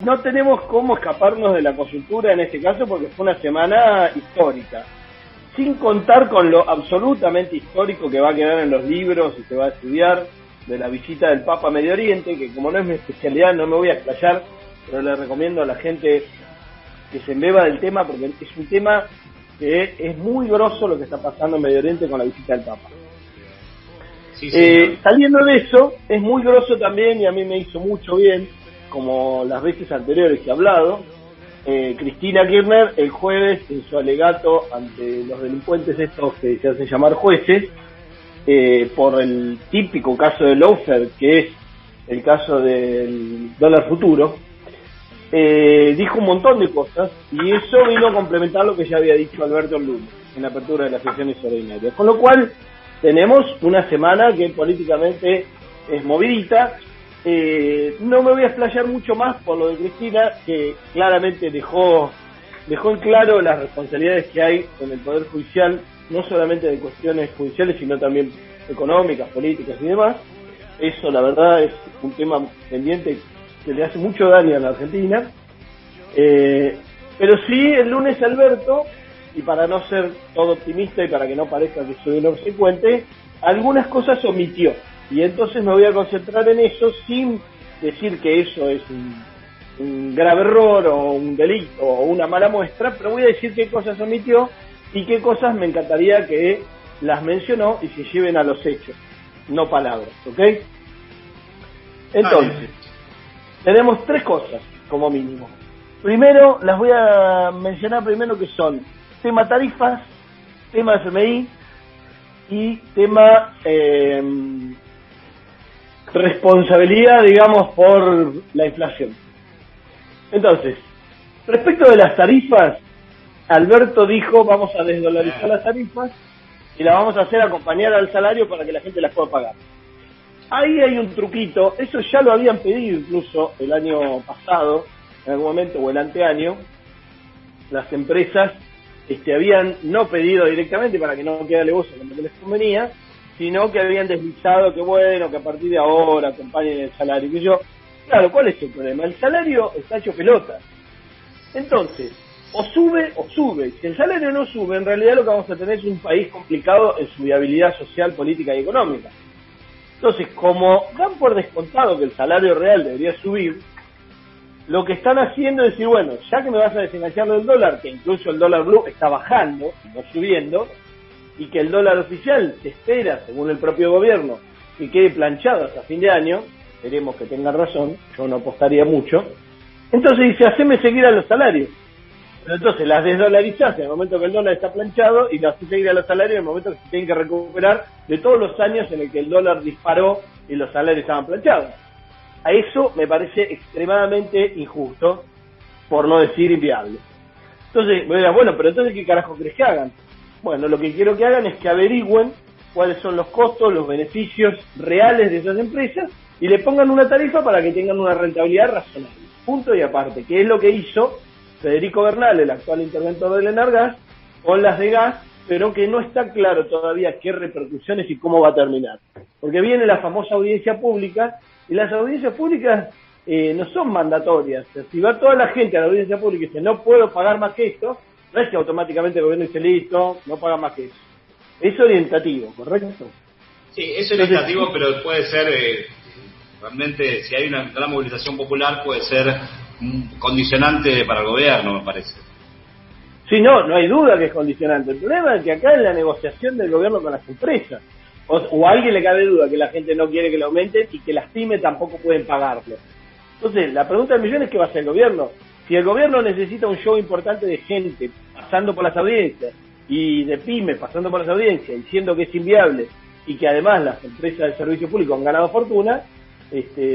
no tenemos cómo escaparnos de la coyuntura en este caso porque fue una semana histórica. Sin contar con lo absolutamente histórico que va a quedar en los libros y se va a estudiar de la visita del Papa a Medio Oriente, que como no es mi especialidad no me voy a explayar, pero le recomiendo a la gente que se embeba del tema porque es un tema que es muy grosso lo que está pasando en Medio Oriente con la visita del Papa. Sí, saliendo de eso, es muy grosso también y a mí me hizo mucho bien, como las veces anteriores que he hablado, Cristina Kirchner el jueves en su alegato ante los delincuentes estos que se hacen llamar jueces, por el típico caso de lawfare, que es el caso del dólar futuro, dijo un montón de cosas y eso vino a complementar lo que ya había dicho Alberto el lunes en la apertura de las sesiones ordinarias, con lo cual tenemos una semana que políticamente es movidita. No me voy a explayar mucho más por lo de Cristina, que claramente dejó en claro las responsabilidades que hay en el Poder Judicial, no solamente de cuestiones judiciales, sino también económicas, políticas y demás. Eso, la verdad, es un tema pendiente que le hace mucho daño a la Argentina. Pero sí, el lunes Alberto, y para no ser todo optimista y para que no parezca que soy un obsecuente, algunas cosas omitió. Y entonces me voy a concentrar en eso sin decir que eso es un grave error o un delito o una mala muestra, pero voy a decir qué cosas omitió y qué cosas me encantaría que las mencionó y se lleven a los hechos, no palabras, ¿ok? Entonces, tenemos tres cosas como mínimo. Primero, las voy a mencionar primero, que son tema tarifas, tema FMI y tema responsabilidad, digamos, por la inflación. Entonces, respecto de las tarifas, Alberto dijo, vamos a desdolarizar las tarifas y las vamos a hacer acompañar al salario para que la gente las pueda pagar. Ahí hay un truquito, eso ya lo habían pedido incluso el año pasado, en algún momento, o el anteaño, las empresas habían no pedido directamente para que no quede alevoso como que les convenía, sino que habían deslizado que bueno, que a partir de ahora acompañen el salario. Que yo, claro, ¿cuál es el problema? El salario está hecho pelota. Entonces, o sube o sube. Si el salario no sube, en realidad lo que vamos a tener es un país complicado en su viabilidad social, política y económica. Entonces, como dan por descontado que el salario real debería subir, lo que están haciendo es decir, bueno, ya que me vas a desenganchar del dólar, que incluso el dólar blue está bajando, no subiendo, y que el dólar oficial se espera, según el propio gobierno, que quede planchado hasta fin de año, esperemos que tengan razón, yo no apostaría mucho, entonces dice, haceme seguir a los salarios. Pero entonces las desdolarizás en el momento que el dólar está planchado y las haces seguir a los salarios en el momento que se tienen que recuperar de todos los años en el que el dólar disparó y los salarios estaban planchados. A eso me parece extremadamente injusto, por no decir inviable. Entonces, me dirán, bueno, pero entonces ¿qué carajo crees que hagan? Bueno, lo que quiero que hagan es que averigüen cuáles son los costos, los beneficios reales de esas empresas y le pongan una tarifa para que tengan una rentabilidad razonable. Punto y aparte, que es lo que hizo Federico Bernal, el actual interventor del Enargas, con las de gas, pero que no está claro todavía qué repercusiones y cómo va a terminar. Porque viene la famosa audiencia pública, y las audiencias públicas no son mandatorias. Si va toda la gente a la audiencia pública y dice, no puedo pagar más que esto, no es que automáticamente el gobierno dice, listo, no paga más que eso. Es orientativo, ¿correcto? Sí, es orientativo, pero puede ser, realmente, si hay una gran movilización popular, puede ser un condicionante para el gobierno, me parece. Sí, no hay duda que es condicionante. El problema es que acá en la negociación del gobierno con las empresas, o a alguien le cabe duda que la gente no quiere que lo aumenten y que las pymes tampoco pueden pagarlo. Entonces, la pregunta del millón es ¿qué va a hacer el gobierno? Si el gobierno necesita un show importante de gente pasando por las audiencias y de pymes pasando por las audiencias diciendo que es inviable y que además las empresas de servicio público han ganado fortuna,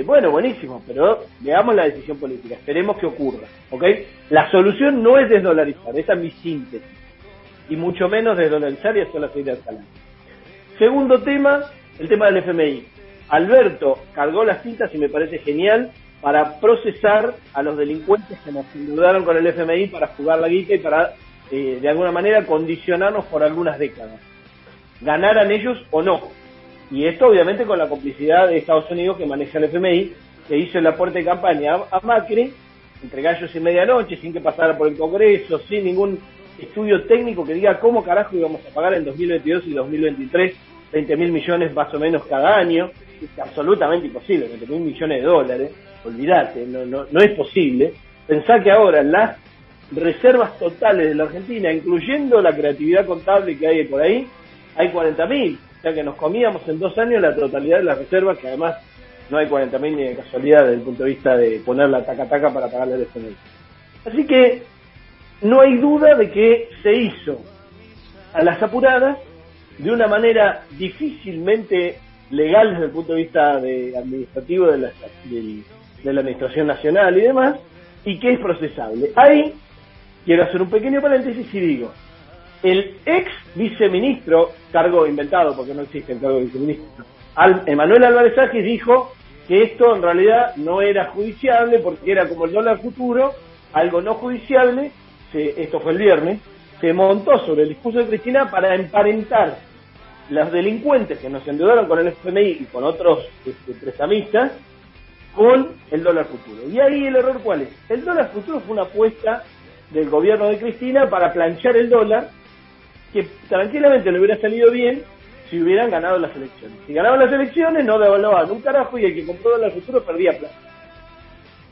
bueno, buenísimo, pero veamos la decisión política, esperemos que ocurra, ¿ok? La solución no es desdolarizar, esa es mi síntesis, y mucho menos desdolarizar y hacer la subida del salario. Segundo tema, el tema del FMI. Alberto cargó las cintas y me parece genial para procesar a los delincuentes que nos endeudaron con el FMI para jugar la guita y para, de alguna manera, condicionarnos por algunas décadas. Ganaran ellos o no. Y esto obviamente con la complicidad de Estados Unidos que maneja el FMI, que hizo el aporte de campaña a Macri, entre gallos y medianoche, sin que pasara por el Congreso, sin ningún estudio técnico que diga cómo carajo íbamos a pagar en 2022 y 2023 20.000 millones más o menos cada año. Es absolutamente imposible, 20.000 millones de dólares, olvídate, no es posible. Pensá que ahora las reservas totales de la Argentina, incluyendo la creatividad contable que hay por ahí, hay 40.000, o sea que nos comíamos en 2 años la totalidad de las reservas, que además no hay 40.000 ni de casualidad desde el punto de vista de poner la taca-taca para pagarle al FMI. Así que no hay duda de que se hizo a las apuradas, de una manera difícilmente legal desde el punto de vista administrativo de la Administración Nacional y demás, y que es procesable. Ahí quiero hacer un pequeño paréntesis y digo, el ex viceministro, cargo inventado porque no existe el cargo de viceministro, Emanuel Álvarez Agis, dijo que esto en realidad no era judiciable porque era como el dólar futuro, algo no judiciable. Esto fue el viernes, se montó sobre el discurso de Cristina para emparentar los delincuentes que nos endeudaron con el FMI y con otros prestamistas con el dólar futuro. Y ahí el error, ¿cuál es? El dólar futuro fue una apuesta del gobierno de Cristina para planchar el dólar, que tranquilamente le hubiera salido bien si hubieran ganado las elecciones. Si ganaban las elecciones no devaluaban un carajo y el que compró dólar futuro perdía plata.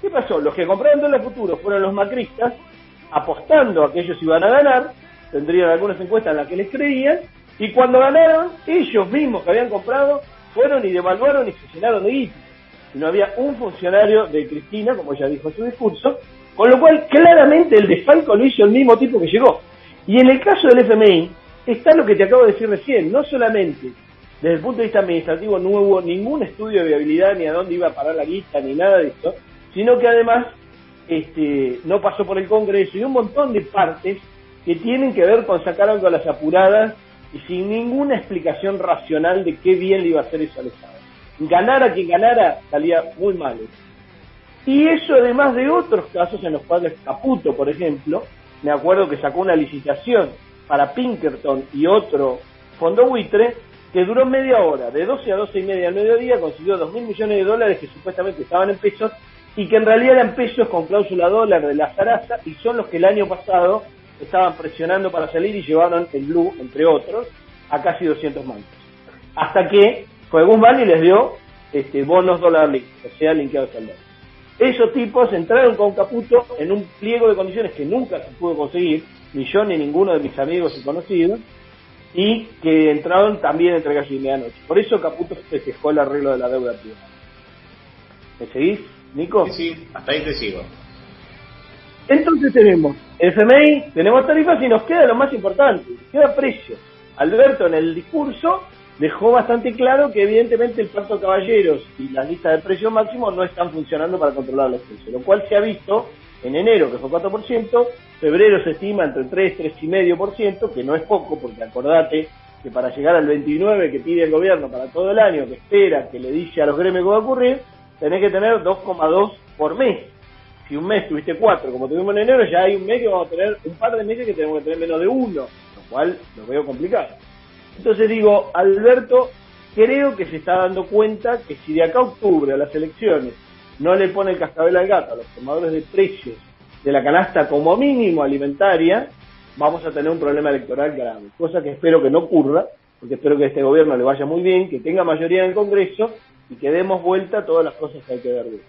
¿Qué pasó? Los que compraron dólar futuro fueron los macristas, apostando a que ellos iban a ganar, tendrían algunas encuestas en las que les creían, y cuando ganaron, ellos mismos que habían comprado, fueron y devaluaron y se llenaron de guita. Y no había un funcionario de Cristina, como ella dijo en su discurso, con lo cual claramente el desfalco lo hizo el mismo tipo que llegó. Y en el caso del FMI, está lo que te acabo de decir recién, no solamente desde el punto de vista administrativo no hubo ningún estudio de viabilidad ni a dónde iba a parar la guita ni nada de esto, sino que además no pasó por el Congreso y un montón de partes que tienen que ver con sacar algo a las apuradas y sin ninguna explicación racional de qué bien le iba a hacer eso al Estado. Ganara quien ganara, salía muy mal. Y eso además de otros casos en los cuales Caputo, por ejemplo, me acuerdo que sacó una licitación para Pinkerton y otro fondo buitre que duró media hora, de 12 a 12 y media al mediodía, consiguió 2.000 millones de dólares que supuestamente estaban en pesos y que en realidad eran pesos con cláusula dólar de la zaraza y son los que el año pasado estaban presionando para salir y llevaron el blue, entre otros, a casi 200 mangos. Hasta que fue Guzmán y les dio bonos dólar link, o sea, linkeados al dólar. Esos tipos entraron con Caputo en un pliego de condiciones que nunca se pudo conseguir, ni yo ni ninguno de mis amigos y conocidos, y que entraron también entre gallo y medianoche. Por eso Caputo festejó el arreglo de la deuda privada. ¿Me seguís, Nico? Sí, hasta ahí te sigo. Entonces tenemos FMI, tenemos tarifas y nos queda lo más importante, queda precio. Alberto en el discurso dejó bastante claro que evidentemente el pacto de caballeros y las listas de precios máximos no están funcionando para controlar los precios, lo cual se ha visto en enero, que fue 4%, febrero se estima entre 3, 3,5%, que no es poco, porque acordate que para llegar al 29 que pide el gobierno para todo el año, que espera, que le dice a los gremios que va a ocurrir, tenés que tener 2,2 por mes. Si un mes tuviste 4, como tuvimos en enero, ya hay un mes que vamos a tener, un par de meses que tenemos que tener menos de 1, lo cual lo veo complicado. Entonces digo, Alberto, creo que se está dando cuenta que si de acá a octubre a las elecciones no le pone el cascabel al gato a los formadores de precios de la canasta como mínimo alimentaria, vamos a tener un problema electoral grave, cosa que espero que no ocurra, porque espero que a este gobierno le vaya muy bien, que tenga mayoría en el Congreso y que demos vuelta a todas las cosas que hay que dar bien.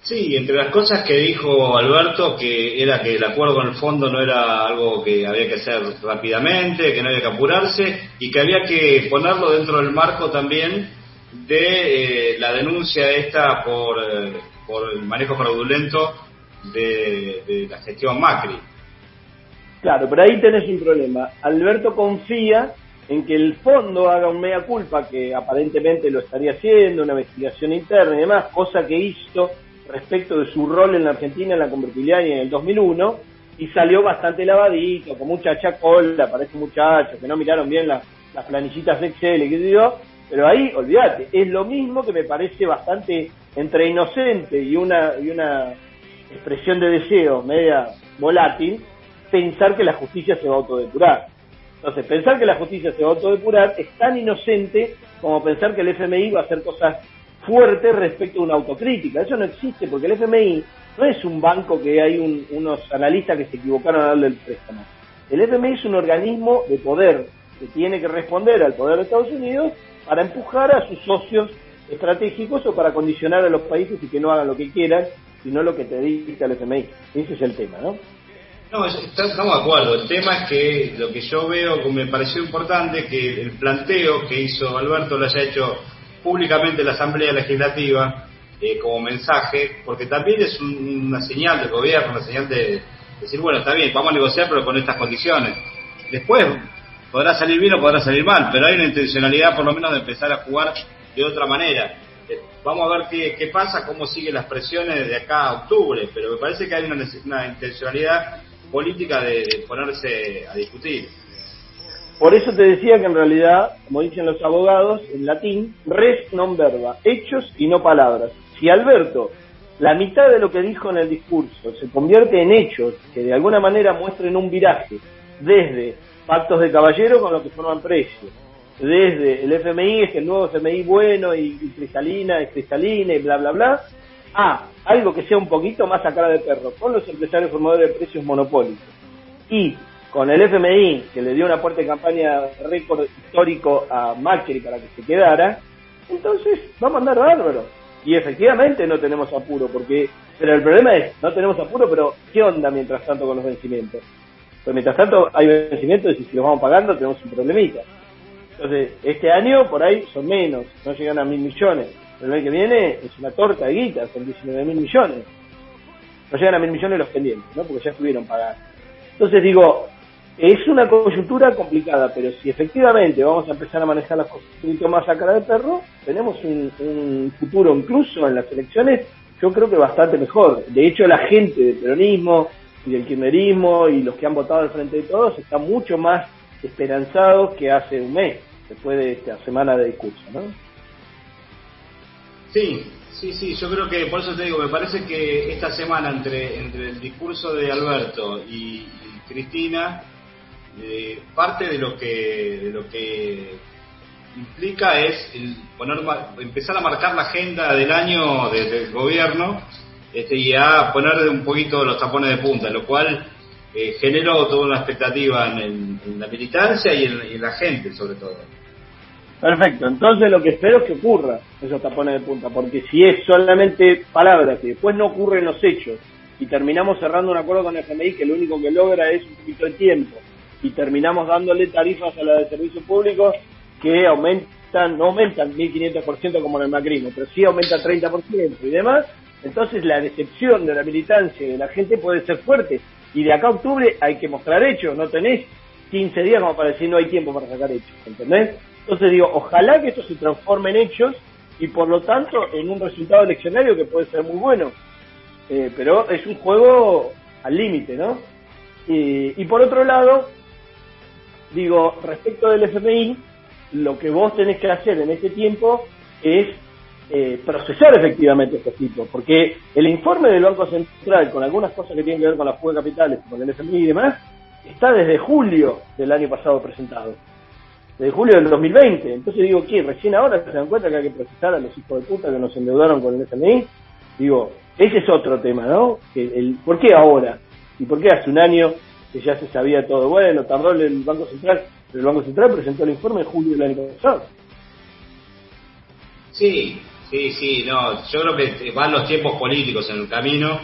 Sí, entre las cosas que dijo Alberto, que era que el acuerdo con el fondo no era algo que había que hacer rápidamente, que no había que apurarse y que había que ponerlo dentro del marco también de la denuncia esta por el manejo fraudulento de la gestión Macri. Claro, pero ahí tenés un problema. Alberto confía en que el fondo haga un mea culpa, que aparentemente lo estaría haciendo, una investigación interna y demás, cosa que hizo respecto de su rol en la Argentina en la convertibilidad y en el 2001, y salió bastante lavadito, con mucha chacola, parece muchacho, que no miraron bien las planillitas de Excel, qué sé yo, pero ahí, olvídate, es lo mismo que me parece bastante entre inocente y una expresión de deseo media volátil, pensar que la justicia se va a autodepurar. Entonces, pensar que la justicia se va a autodepurar es tan inocente como pensar que el FMI va a hacer cosas fuerte respecto a una autocrítica. Eso no existe, porque el FMI no es un banco que hay unos analistas que se equivocaron a darle el préstamo. El FMI es un organismo de poder que tiene que responder al poder de Estados Unidos para empujar a sus socios estratégicos o para condicionar a los países y que no hagan lo que quieran, sino lo que te dicta el FMI. Ese es el tema, ¿no? No, estamos de acuerdo. El tema es que lo que yo veo, me pareció importante, que el planteo que hizo Alberto lo haya hecho públicamente en la Asamblea Legislativa como mensaje, porque también es una señal del gobierno, una señal de decir, bueno, está bien, vamos a negociar, pero con estas condiciones. Después podrá salir bien o podrá salir mal, pero hay una intencionalidad por lo menos de empezar a jugar de otra manera. Vamos a ver qué pasa, cómo siguen las presiones de acá a octubre, pero me parece que hay una intencionalidad política de ponerse a discutir. Por eso te decía que en realidad, como dicen los abogados en latín, res non verba, hechos y no palabras. Si Alberto, la mitad de lo que dijo en el discurso se convierte en hechos que de alguna manera muestren un viraje, desde pactos de caballero con los que forman precio, desde el FMI, es el nuevo FMI bueno y cristalina y bla bla bla, a algo que sea un poquito más a cara de perro, con los empresarios formadores de precios monopólicos y con el FMI, que le dio una fuerte campaña récord histórico a Macri para que se quedara, entonces vamos a andar bárbaro. Y efectivamente no tenemos apuro, pero el problema es, no tenemos apuro, pero ¿qué onda mientras tanto con los vencimientos? Pues mientras tanto hay vencimientos y si los vamos pagando tenemos un problemita. Entonces, este año por ahí son menos, no llegan a 1.000 millones. El año que viene es una torta de guita, son 19.000 millones. No llegan a 1.000 millones los pendientes, ¿no? Porque ya estuvieron pagados. Entonces digo, es una coyuntura complicada, pero si efectivamente vamos a empezar a manejar las cosas un poquito más a cara de perro, tenemos un futuro incluso en las elecciones, yo creo que bastante mejor. De hecho, la gente del peronismo y del kirchnerismo y los que han votado al Frente de Todos están mucho más esperanzados que hace un mes, después de esta semana de discurso, ¿no? Sí, yo creo que, por eso te digo, me parece que esta semana entre el discurso de Alberto y Cristina, parte de lo que implica es empezar a marcar la agenda del año del gobierno y a poner un poquito los tapones de punta, lo cual generó toda una expectativa en la militancia y en la gente, sobre todo. Perfecto, entonces lo que espero es que ocurra esos tapones de punta, porque si es solamente palabras y después no ocurren los hechos y terminamos cerrando un acuerdo con el FMI que lo único que logra es un poquito de tiempo y terminamos dándole tarifas a la de servicios públicos que no aumentan 1.500% como en el macrismo, pero sí aumentan 30% y demás, entonces la decepción de la militancia y de la gente puede ser fuerte y de acá a octubre hay que mostrar hechos, no tenés 15 días como para decir no hay tiempo para sacar hechos, ¿entendés? Entonces digo, ojalá que esto se transforme en hechos y por lo tanto en un resultado eleccionario que puede ser muy bueno, pero es un juego al límite, ¿no? Y por otro lado, digo, respecto del FMI, lo que vos tenés que hacer en este tiempo es procesar efectivamente estos tipos, porque el informe del Banco Central con algunas cosas que tienen que ver con la fuga de capitales, con el FMI y demás, está desde julio del año pasado presentado. Desde julio del 2020, entonces digo, ¿qué? ¿Recién ahora se dan cuenta que hay que procesar a los hijos de puta que nos endeudaron con el FMI? Digo, ese es otro tema, ¿no? ¿Por qué ahora? ¿Y por qué hace un año que ya se sabía todo? Bueno, tardó el Banco Central, pero el Banco Central presentó el informe en julio del año pasado. Sí, no, yo creo que van los tiempos políticos en el camino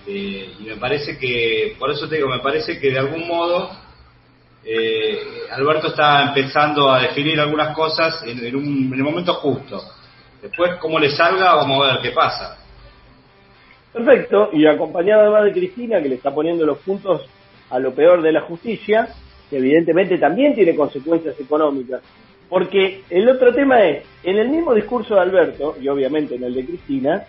y me parece que, por eso te digo, me parece que de algún modo Alberto está empezando a definir algunas cosas en el momento justo. Después, como le salga, vamos a ver qué pasa. Perfecto, y acompañado además de Cristina, que le está poniendo los puntos a lo peor de la justicia, que evidentemente también tiene consecuencias económicas. Porque el otro tema es, en el mismo discurso de Alberto, y obviamente en el de Cristina,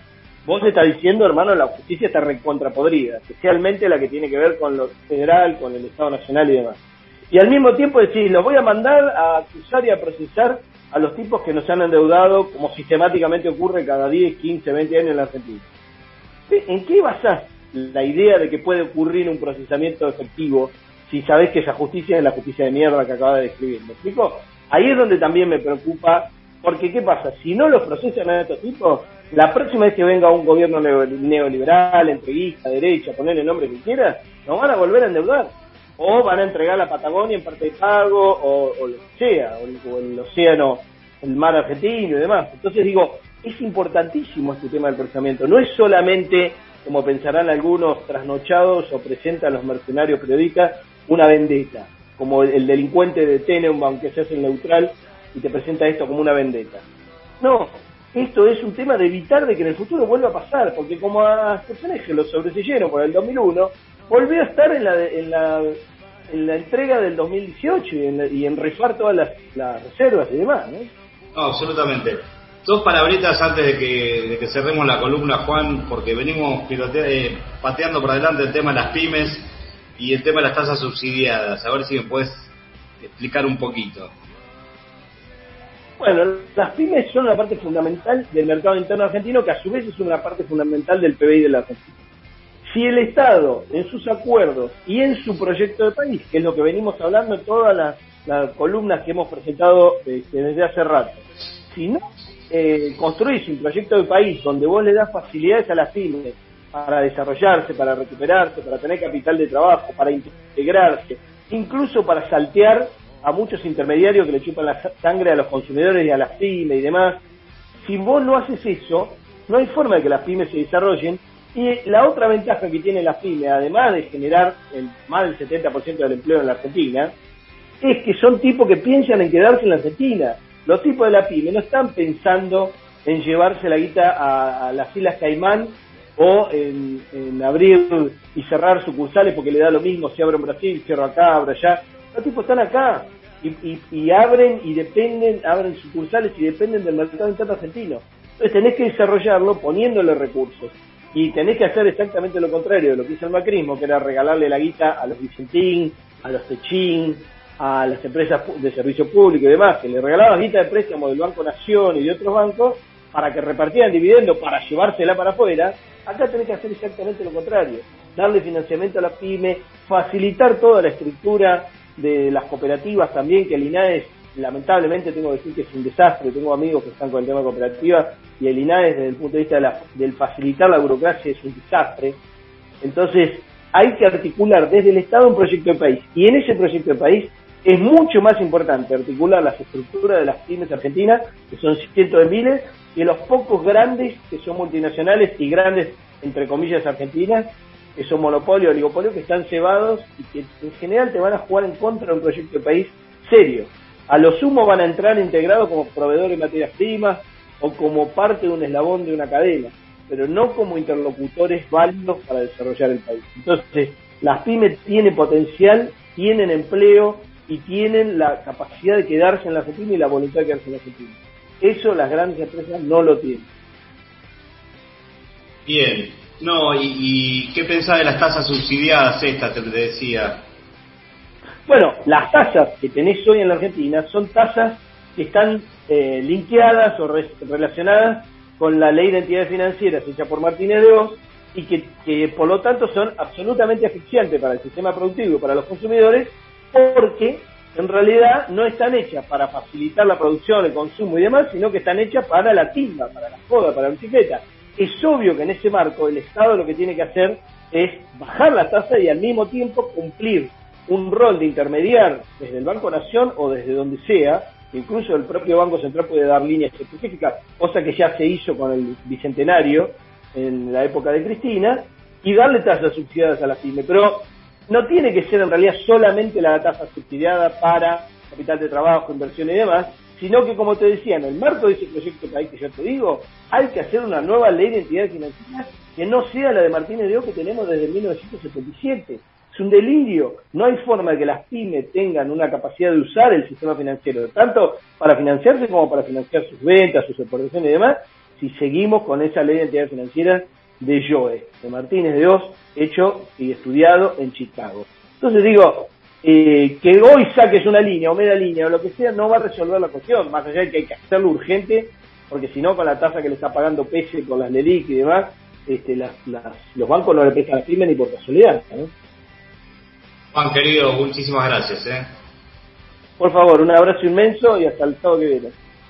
vos estás diciendo, hermano, la justicia está recontrapodrida, especialmente la que tiene que ver con lo federal, con el Estado Nacional y demás. Y al mismo tiempo decís, los voy a mandar a acusar y a procesar a los tipos que nos han endeudado, como sistemáticamente ocurre cada 10, 15, 20 años en la Argentina. ¿En qué basás la idea de que puede ocurrir un procesamiento efectivo si sabés que esa justicia es la justicia de mierda que acaba de describir? ¿Me explico? Ahí es donde también me preocupa, porque ¿qué pasa? Si no los procesan a estos tipos, La próxima vez que venga un gobierno neoliberal, entreguista, derecha, ponerle el nombre que quiera, nos van a volver a endeudar. O van a entregar la Patagonia en parte de pago, o lo que sea, o el océano, el mar argentino y demás. Entonces digo, es importantísimo este tema del procesamiento. No es solamente, como pensarán algunos trasnochados o presentan los mercenarios periodistas, una vendetta, como el delincuente de Tenenbaum que se hace el neutral y te presenta esto como una vendetta. No, esto es un tema de evitar de que en el futuro vuelva a pasar, porque como a Sturzenegger lo sobreseyeron por el 2001, volvió a estar en la entrega del 2018 y en rifar todas las reservas y demás, ¿no? No, absolutamente. Dos palabritas antes de que cerremos la columna, Juan, porque venimos pateando por adelante el tema de las pymes y el tema de las tasas subsidiadas. A ver si me puedes explicar un poquito. Bueno, las pymes son una parte fundamental del mercado interno argentino, que a su vez es una parte fundamental del PBI de la Argentina. Si el Estado, en sus acuerdos y en su proyecto de país, que es lo que venimos hablando en todas las columnas que hemos presentado desde hace rato, si no construís un proyecto de país donde vos le das facilidades a las pymes para desarrollarse, para recuperarse, para tener capital de trabajo, para integrarse, incluso para saltear a muchos intermediarios que le chupan la sangre a los consumidores y a las pymes y demás, si vos no haces eso, no hay forma de que las pymes se desarrollen. Y la otra ventaja que tiene las pymes, además de generar más del 70% del empleo en la Argentina, es que son tipos que piensan en quedarse en la Argentina. Los tipos de la pyme no están pensando en llevarse la guita a las Islas Caimán o en abrir y cerrar sucursales porque le da lo mismo si abro en Brasil, cierro acá, abro allá. Los tipos están acá y abren sucursales y dependen del mercado interno argentino. Entonces tenés que desarrollarlo poniéndole recursos. Y tenés que hacer exactamente lo contrario de lo que hizo el macrismo, que era regalarle la guita a los Vicentín, a los Techín, a las empresas de servicio público y demás, que le regalaban guita de préstamo del Banco Nación y de otros bancos para que repartieran dividendos para llevársela para afuera. Acá tenés que hacer exactamente lo contrario, darle financiamiento a las pymes, facilitar toda la estructura de las cooperativas también, que el INAES, lamentablemente tengo que decir que es un desastre. Tengo amigos que están con el tema de cooperativa y el INAES desde el punto de vista del facilitar la burocracia es un desastre. Entonces hay que articular desde el Estado un proyecto de país, y en ese proyecto de país es mucho más importante articular las estructuras de las pymes argentinas, que son cientos de miles, y los pocos grandes que son multinacionales y grandes entre comillas argentinas, que son monopolios, oligopolios, que están cebados y que en general te van a jugar en contra de un proyecto de país serio. A lo sumo van a entrar integrados como proveedores de materias primas o como parte de un eslabón de una cadena, pero no como interlocutores válidos para desarrollar el país. Entonces, las pymes tienen potencial, tienen empleo y tienen la capacidad de quedarse en la Argentina y la voluntad de quedarse en la Argentina. Eso las grandes empresas no lo tienen. Bien. No, ¿y qué pensás de las tasas subsidiadas estas, te decía? Bueno, las tasas que tenés hoy en la Argentina son tasas que están linkeadas o relacionadas con la ley de entidades financieras hecha por Martínez de Oz y que por lo tanto son absolutamente asfixiantes para el sistema productivo y para los consumidores, porque en realidad no están hechas para facilitar la producción, el consumo y demás, sino que están hechas para la timba, para la joda, para la bicicleta. Es obvio que en ese marco el Estado lo que tiene que hacer es bajar la tasa y al mismo tiempo cumplir un rol de intermediar desde el Banco Nación o desde donde sea. Incluso el propio Banco Central puede dar líneas específicas, cosa que ya se hizo con el Bicentenario en la época de Cristina, y darle tasas subsidiadas a las pymes. Pero no tiene que ser en realidad solamente la tasa subsidiada para capital de trabajo, inversión y demás, sino que, como te decía, en el marco de ese proyecto de país que yo te digo, hay que hacer una nueva ley de entidades financieras que no sea la de Martínez de Oz que tenemos desde 1977. Es un delirio. No hay forma de que las pymes tengan una capacidad de usar el sistema financiero, tanto para financiarse como para financiar sus ventas, sus exportaciones y demás, si seguimos con esa ley de entidades financieras de Joe, de Martínez de Oz, hecho y estudiado en Chicago. Entonces digo, que hoy saques una línea o media línea o lo que sea, no va a resolver la cuestión, más allá de que hay que hacerlo urgente, porque si no, con la tasa que le está pagando Pese, con las LELIC y demás, los bancos no le prestan a las pymes ni por casualidad, ¿no? Juan, querido, muchísimas gracias. Por favor, un abrazo inmenso y hasta el sábado que viene.